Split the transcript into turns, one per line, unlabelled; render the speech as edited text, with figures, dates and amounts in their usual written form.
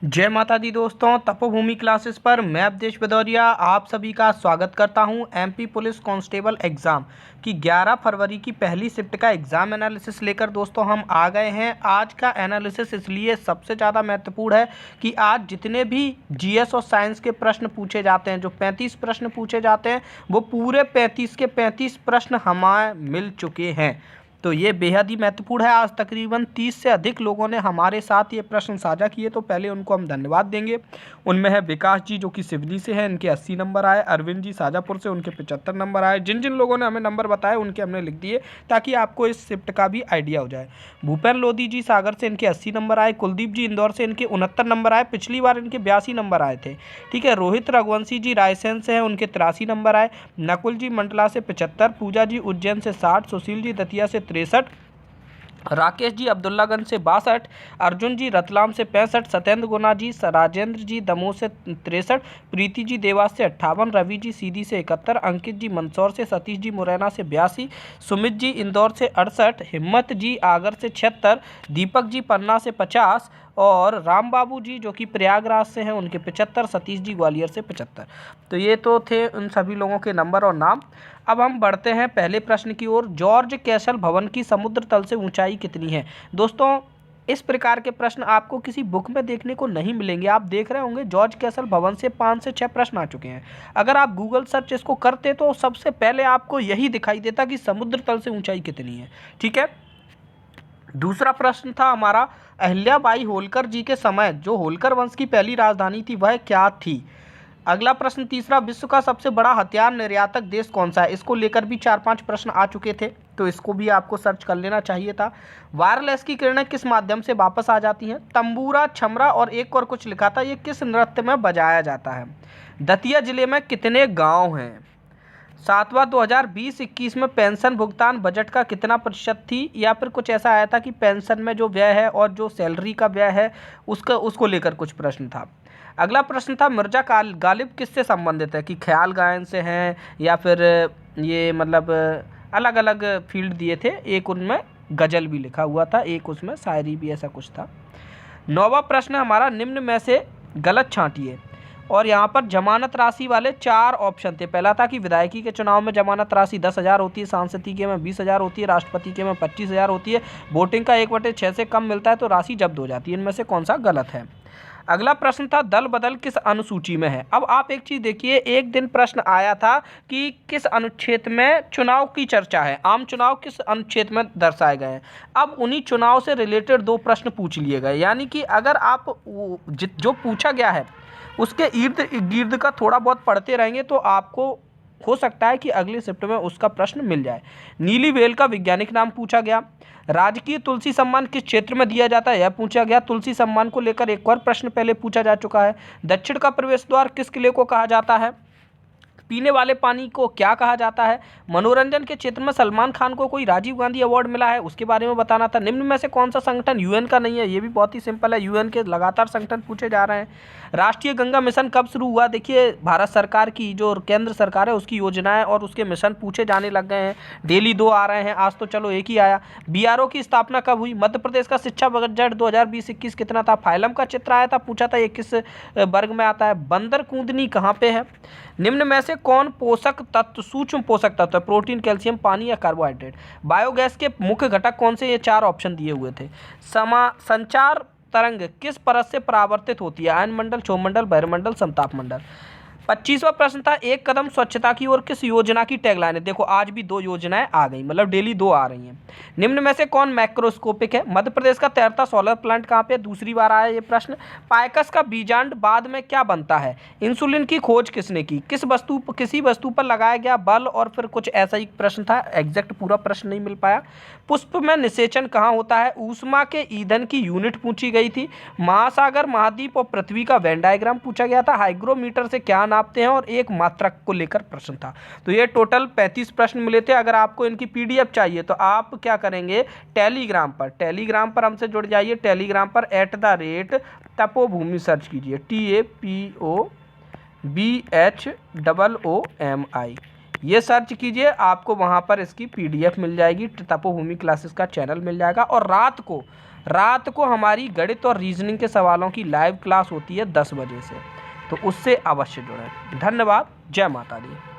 जय माता दी दोस्तों, तपोभूमि क्लासेस पर मैं अवधेश भदौरिया आप सभी का स्वागत करता हूं। एमपी पुलिस कांस्टेबल एग्ज़ाम की 11 फरवरी की पहली शिफ्ट का एग्ज़ाम एनालिसिस लेकर दोस्तों हम आ गए हैं। आज का एनालिसिस इसलिए सबसे ज़्यादा महत्वपूर्ण है कि आज जितने भी जीएस और साइंस के प्रश्न पूछे जाते हैं, जो 35 प्रश्न पूछे जाते हैं, वो पूरे 35 के 35 प्रश्न हमें मिल चुके हैं। तो ये बेहद ही महत्वपूर्ण है। आज तकरीबन 30 से अधिक लोगों ने हमारे साथ ये प्रश्न साझा किए, तो पहले उनको हम धन्यवाद देंगे। उनमें है विकास जी जो कि सिवनी से हैं, इनके 80 नंबर आए। अरविंद जी शाजापुर से, उनके 75 नंबर आए। जिन जिन लोगों ने हमें नंबर बताए उनके हमने लिख दिए ताकि आपको इस शिफ्ट का भी आइडिया हो जाए। भूपेन लोधी जी सागर से, इनके 80 नंबर आए। कुलदीप जी इंदौर से, इनके 69 नंबर आए। पिछली बार इनके 82 नंबर आए थे। ठीक है। रोहित रघुवंशी जी रायसेन से हैं, उनके 83 नंबर आए। नकुल जी मंडला से 75, पूजा जी उज्जैन से 60, सुशील जी दतिया से 63, राकेश जी अब्दुल्लागंज से 62, अर्जुन जी रतलाम से 65, सत्येंद्र गुना जी, राजेंद्र जी दमोह से 63, प्रीति जी देवास से 58, रवि जी सीधी से 71, अंकित जी मंदसौर से, सतीश जी मुरैना से 82, सुमित जी इंदौर से 68, हिम्मत जी आगर से 76, दीपक जी पन्ना से 50 और राम बाबू जी जो कि प्रयागराज से हैं उनके 75, सतीश जी ग्वालियर से 75। तो ये तो थे उन सभी लोगों के नंबर और नाम। अब हम बढ़ते हैं पहले प्रश्न की ओर। जॉर्ज कैसल भवन की समुद्र तल से ऊंचाई कितनी है? दोस्तों, इस प्रकार के प्रश्न आपको किसी बुक में देखने को नहीं मिलेंगे। आप देख रहे होंगे जॉर्ज कैसल भवन से 5 से 6 प्रश्न आ चुके हैं। अगर आप गूगल सर्च इसको करते तो सबसे पहले आपको यही दिखाई देता कि समुद्र तल से ऊंचाई कितनी है। ठीक है। दूसरा प्रश्न था हमारा, अहिल्याबाई होलकर जी के समय जो होलकर वंश की पहली राजधानी थी वह क्या थी? अगला प्रश्न तीसरा, विश्व का सबसे बड़ा हथियार निर्यातक देश कौन सा है? इसको लेकर भी 4-5 प्रश्न आ चुके थे, तो इसको भी आपको सर्च कर लेना चाहिए था। वायरलेस की किरणें किस माध्यम से वापस आ जाती हैं? तंबूरा, छमरा और एक और कुछ लिखा था, ये किस नृत्य में बजाया जाता है? दतिया जिले में कितने गांव हैं? सातवां 2020-21 में पेंशन भुगतान बजट का कितना प्रतिशत थी? या फिर कुछ ऐसा आया था कि पेंशन में जो व्यय है और जो सैलरी का व्यय है उसको लेकर कुछ प्रश्न था। अगला प्रश्न था, मिर्जा गालिब किससे संबंधित है? कि ख्याल गायन से हैं या फिर ये मतलब अलग अलग फील्ड दिए थे। एक उनमें गज़ल भी लिखा हुआ था, एक उसमें शायरी भी, ऐसा कुछ था। 9वां प्रश्न हमारा, निम्न में से गलत छांटिए। और यहाँ पर जमानत राशि वाले 4 ऑप्शन थे। पहला था कि विधायकी के चुनाव में जमानत राशि 10,000 होती है, सांसदीय के में 20,000 होती है, राष्ट्रपति के में 25,000 होती है, वोटिंग का 1/6 से कम मिलता है तो राशि जब्त हो जाती है। इनमें से कौन सा गलत है? अगला प्रश्न था, दल बदल किस अनुसूची में है? अब आप एक चीज़ देखिए, एक दिन प्रश्न आया था कि किस अनुच्छेद में चुनाव की चर्चा है, आम चुनाव किस अनुच्छेद में दर्शाए गए हैं। अब उन्हीं चुनाव से रिलेटेड 2 प्रश्न पूछ लिए गए, यानी कि अगर आप जो पूछा गया है उसके इर्द गिर्द का थोड़ा बहुत पढ़ते रहेंगे तो आपको हो सकता है कि अगले शिफ्ट में उसका प्रश्न मिल जाए। नीली व्हेल का वैज्ञानिक नाम पूछा गया। राजकीय तुलसी सम्मान किस क्षेत्र में दिया जाता है, यह पूछा गया। तुलसी सम्मान को लेकर एक और प्रश्न पहले पूछा जा चुका है। दक्षिण का प्रवेश द्वार किस किले को कहा जाता है? पीने वाले पानी को क्या कहा जाता है? मनोरंजन के क्षेत्र में सलमान खान को कोई राजीव गांधी अवार्ड मिला है, उसके बारे में बताना था। निम्न में से कौन सा संगठन यूएन का नहीं है? ये भी बहुत ही सिंपल है, यूएन के लगातार संगठन पूछे जा रहे हैं। राष्ट्रीय गंगा मिशन कब शुरू हुआ? देखिए, भारत सरकार की जो केंद्र सरकार है उसकी योजनाएं और उसके मिशन पूछे जाने लग गए हैं। डेली 2 आ रहे हैं, आज तो चलो एक ही आया। बीआरओ की स्थापना कब हुई? मध्य प्रदेश का शिक्षा बजट 2020-21 कितना था? फाइलम का चित्र आया था, पूछा था ये किस वर्ग में आता है? बंदर कूदनी कहाँ पे है? निम्न में से कौन पोषक तत्व, सूक्ष्म पोषक तत्व है? प्रोटीन, कैल्शियम, पानी या कार्बोहाइड्रेट? बायोगैस के मुख्य घटक कौन से? ये 4 ऑप्शन दिए हुए थे। संचार तरंग किस परत से परावर्तित होती है? आयनमंडल, क्षोभमंडल, बहिर्मंडल, समताप मंडल। 25वां प्रश्न था, एक कदम स्वच्छता की ओर किस योजना की टैगलाइन है? देखो, आज भी 2 योजनाएं आ गई, मतलब डेली 2 आ रही हैं। निम्न में से कौन मैक्रोस्कोपिक है? मध्य प्रदेश का तैरता सोलर प्लांट कहाँ पे? दूसरी बार आया ये प्रश्न। पाइकस का बीजांड बाद में क्या बनता है? इंसुलिन की खोज किसने की? किसी वस्तु पर लगाया गया बल, और फिर कुछ ऐसा ही प्रश्न था, एग्जैक्ट पूरा प्रश्न नहीं मिल पाया। पुष्प में निषेचन कहाँ होता है? ऊष्मा के ईंधन की यूनिट पूछी गई थी। महासागर, महाद्वीप और पृथ्वी का वेन डायग्राम पूछा गया था। हाइग्रोमीटर से क्या नापते हैं? और एक मात्रक को लेकर प्रश्न था। तो ये टोटल 35 प्रश्न मिले थे। अगर आपको इनकी पीडीएफ चाहिए तो आप क्या करेंगे, टेलीग्राम पर हमसे जुड़ जाइए। टेलीग्राम पर @तपोभूमि सर्च कीजिए, TAPOBHOOMI, ये सर्च कीजिए, आपको वहाँ पर इसकी पीडीएफ मिल जाएगी। तपोभूमि क्लासेस का चैनल मिल जाएगा। और रात को रात को हमारी गणित और रीजनिंग के सवालों की लाइव क्लास होती है 10 बजे से, तो उससे अवश्य जुड़ें। धन्यवाद। जय माता दी।